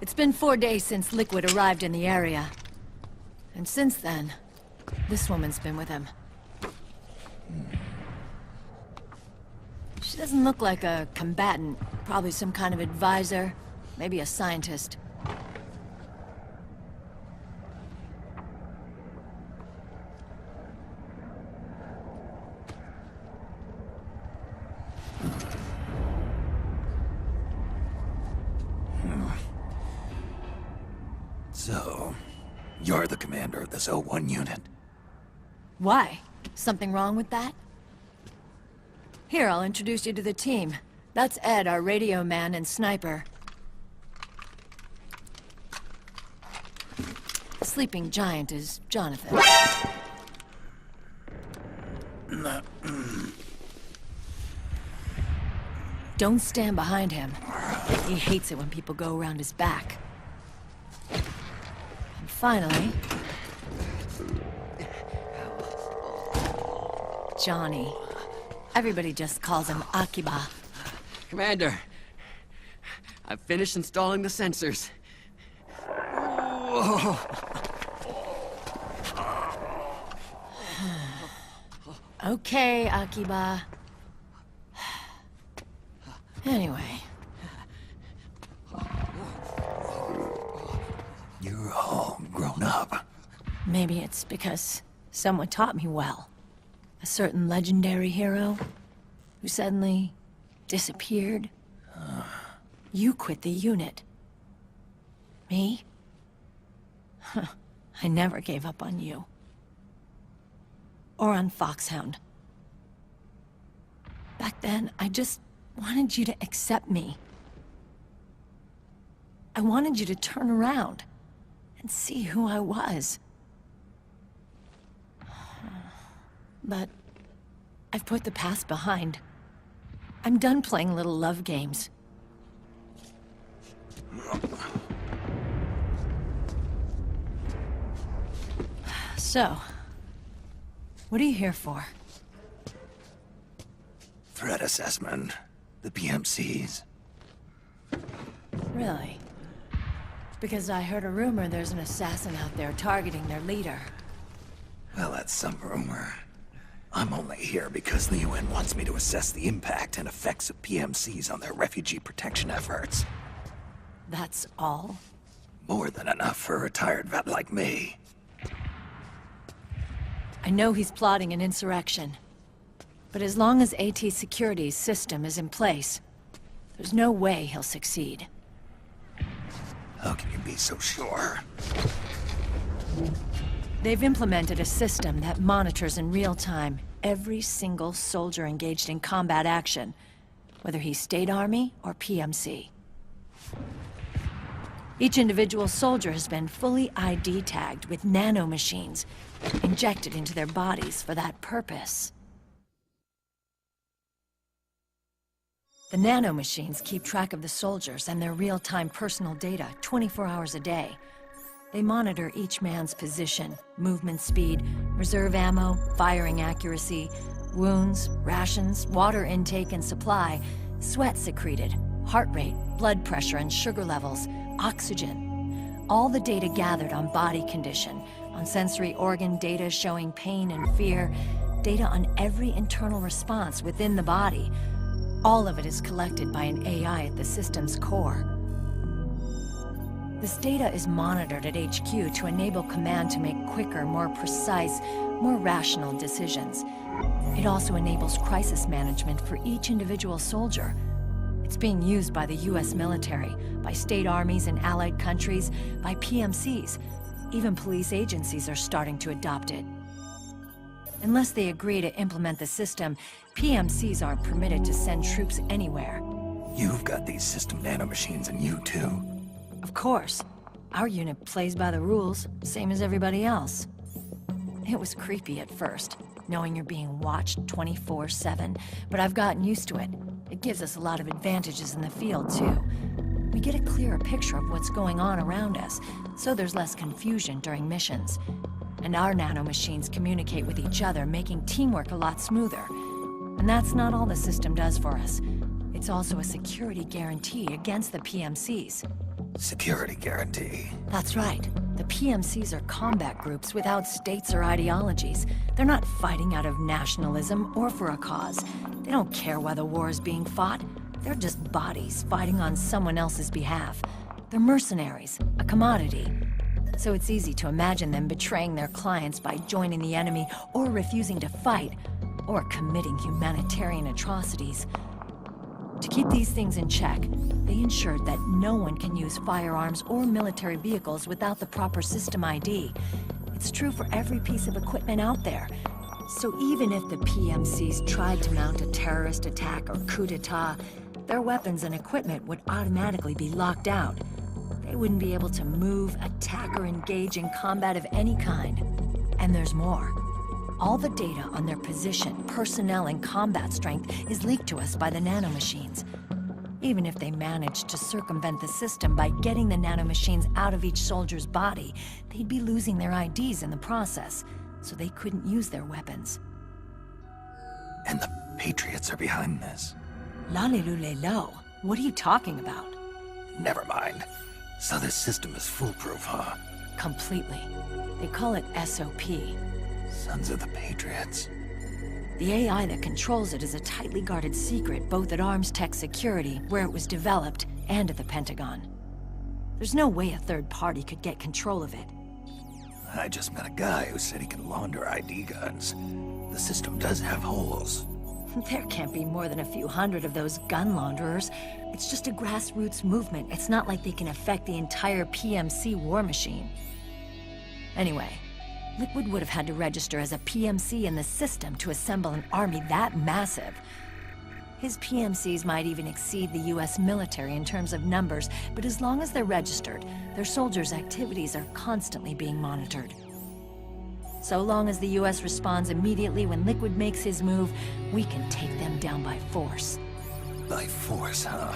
It's been 4 days since Liquid arrived in the area. And since then, this woman's been with him. She doesn't look like a combatant. Probably some kind of advisor, maybe a scientist. So, you're the commander of this O1 unit? Why? Something wrong with that? Here, I'll introduce you to the team. That's Ed, our radio man and sniper. The sleeping giant is Jonathan. Don't stand behind him. He hates it when people go around his back. And finally... Johnny. Everybody just calls him Akiba. Commander, I've finished installing the sensors. Okay, Akiba. Anyway. You're all grown up. Maybe it's because someone taught me well. A certain legendary hero who suddenly disappeared. You quit the unit. Me? I never gave up on you. Or on Foxhound. Back then, I just wanted you to accept me. I wanted you to turn around and see who I was. But I've put the past behind. I'm done playing little love games. So, what are you here for? Threat assessment. The PMCs. Really? Because I heard a rumor there's an assassin out there targeting their leader. Well, that's some rumor. I'm only here because the UN wants me to assess the impact and effects of PMCs on their refugee protection efforts. That's all? More than enough for a retired vet like me. I know he's plotting an insurrection. But as long as AT Security's system is in place, there's no way he'll succeed. How can you be so sure? They've implemented a system that monitors in real time every single soldier engaged in combat action, whether he's State Army or PMC. Each individual soldier has been fully ID tagged with nanomachines injected into their bodies for that purpose. The nanomachines keep track of the soldiers and their real-time personal data 24 hours a day. They monitor each man's position, movement speed, reserve ammo, firing accuracy, wounds, rations, water intake and supply, sweat secreted, heart rate, blood pressure and sugar levels, oxygen. All the data gathered on body condition, on sensory organ data showing pain and fear, data on every internal response within the body. All of it is collected by an AI at the system's core. This data is monitored at HQ to enable command to make quicker, more precise, more rational decisions. It also enables crisis management for each individual soldier. It's being used by the US military, by state armies in allied countries, by PMCs. Even police agencies are starting to adopt it. Unless they agree to implement the system, PMCs aren't permitted to send troops anywhere. You've got these system nanomachines in you too. Of course. Our unit plays by the rules, same as everybody else. It was creepy at first, knowing you're being watched 24/7, but I've gotten used to it. It gives us a lot of advantages in the field, too. We get a clearer picture of what's going on around us, so there's less confusion during missions. And our nanomachines communicate with each other, making teamwork a lot smoother. And that's not all the system does for us. It's also a security guarantee against the PMCs. Security guarantee. That's right. The PMCs are combat groups without states or ideologies. They're not fighting out of nationalism or for a cause. They don't care why the war is being fought. They're just bodies fighting on someone else's behalf. They're mercenaries, a commodity. So it's easy to imagine them betraying their clients by joining the enemy or refusing to fight, or committing humanitarian atrocities. To keep these things in check, they ensured that no one can use firearms or military vehicles without the proper system ID. It's true for every piece of equipment out there. So even if the PMCs tried to mount a terrorist attack or coup d'etat, their weapons and equipment would automatically be locked out. They wouldn't be able to move, attack, or engage in combat of any kind. And there's more. All the data on their position, personnel, and combat strength is leaked to us by the nanomachines. Even if they managed to circumvent the system by getting the nanomachines out of each soldier's body, they'd be losing their IDs in the process, so they couldn't use their weapons. And the Patriots are behind this. Lalilulelo, what are you talking about? Never mind. So this system is foolproof, huh? Completely. They call it SOP. Sons of the Patriots. The AI that controls it is a tightly guarded secret, both at Arms Tech Security, where it was developed, and at the Pentagon. There's no way a third party could get control of it. I just met a guy who said he can launder ID guns. The system does have holes. There can't be more than a few hundred of those gun launderers. It's just a grassroots movement. It's not like they can affect the entire PMC war machine. Anyway, Liquid would have had to register as a PMC in the system to assemble an army that massive. His PMCs might even exceed the US military in terms of numbers, but as long as they're registered, their soldiers' activities are constantly being monitored. So long as the US responds immediately when Liquid makes his move, we can take them down by force. By force, huh?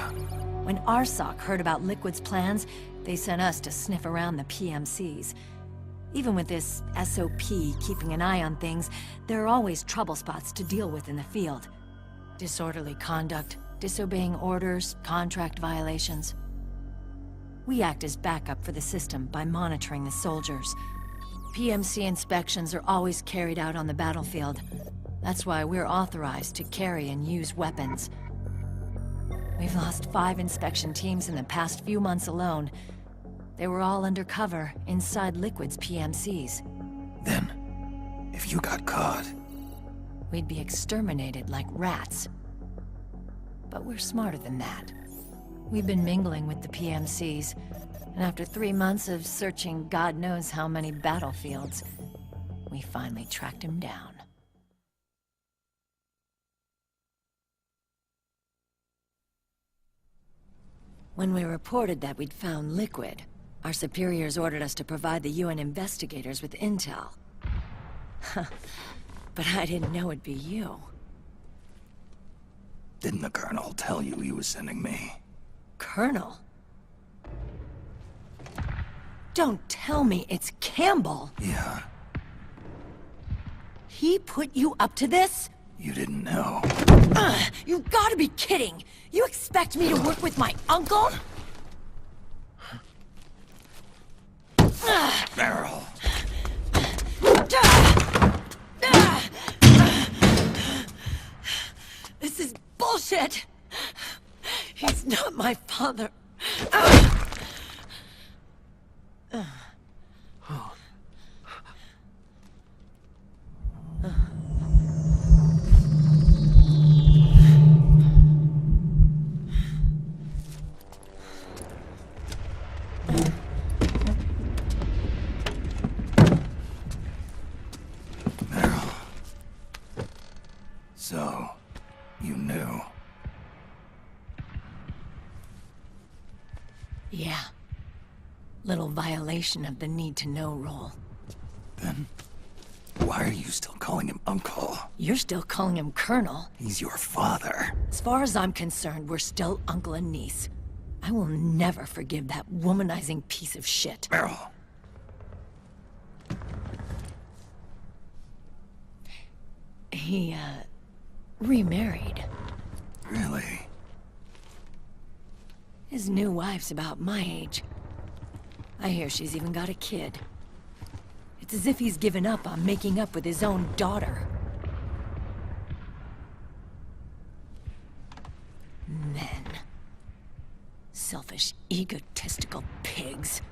When RSOC heard about Liquid's plans, they sent us to sniff around the PMCs. Even with this SOP keeping an eye on things, there are always trouble spots to deal with in the field. Disorderly conduct, disobeying orders, contract violations. We act as backup for the system by monitoring the soldiers. PMC inspections are always carried out on the battlefield. That's why we're authorized to carry and use weapons. We've lost 5 inspection teams in the past few months alone. They were all undercover, inside Liquid's PMCs. Then, if you got caught... We'd be exterminated like rats. But we're smarter than that. We've been mingling with the PMCs, and after 3 months of searching God knows how many battlefields, we finally tracked him down. When we reported that we'd found Liquid, our superiors ordered us to provide the UN investigators with intel. But I didn't know it'd be you. Didn't the Colonel tell you he was sending me? Colonel? Don't tell me it's Campbell! Yeah. He put you up to this? You didn't know. You gotta be kidding! You expect me to work with my uncle? Meryl! This is bullshit! He's not my father. Meryl. So, you knew. Yeah. Little violation of the need-to-know rule. Then, why are you still calling him Uncle? You're still calling him Colonel. He's your father. As far as I'm concerned, we're still uncle and niece. I will never forgive that womanizing piece of shit. Meryl. He, remarried. Really? His new wife's about my age. I hear she's even got a kid. It's as if he's given up on making up with his own daughter. Men. Selfish, egotistical pigs.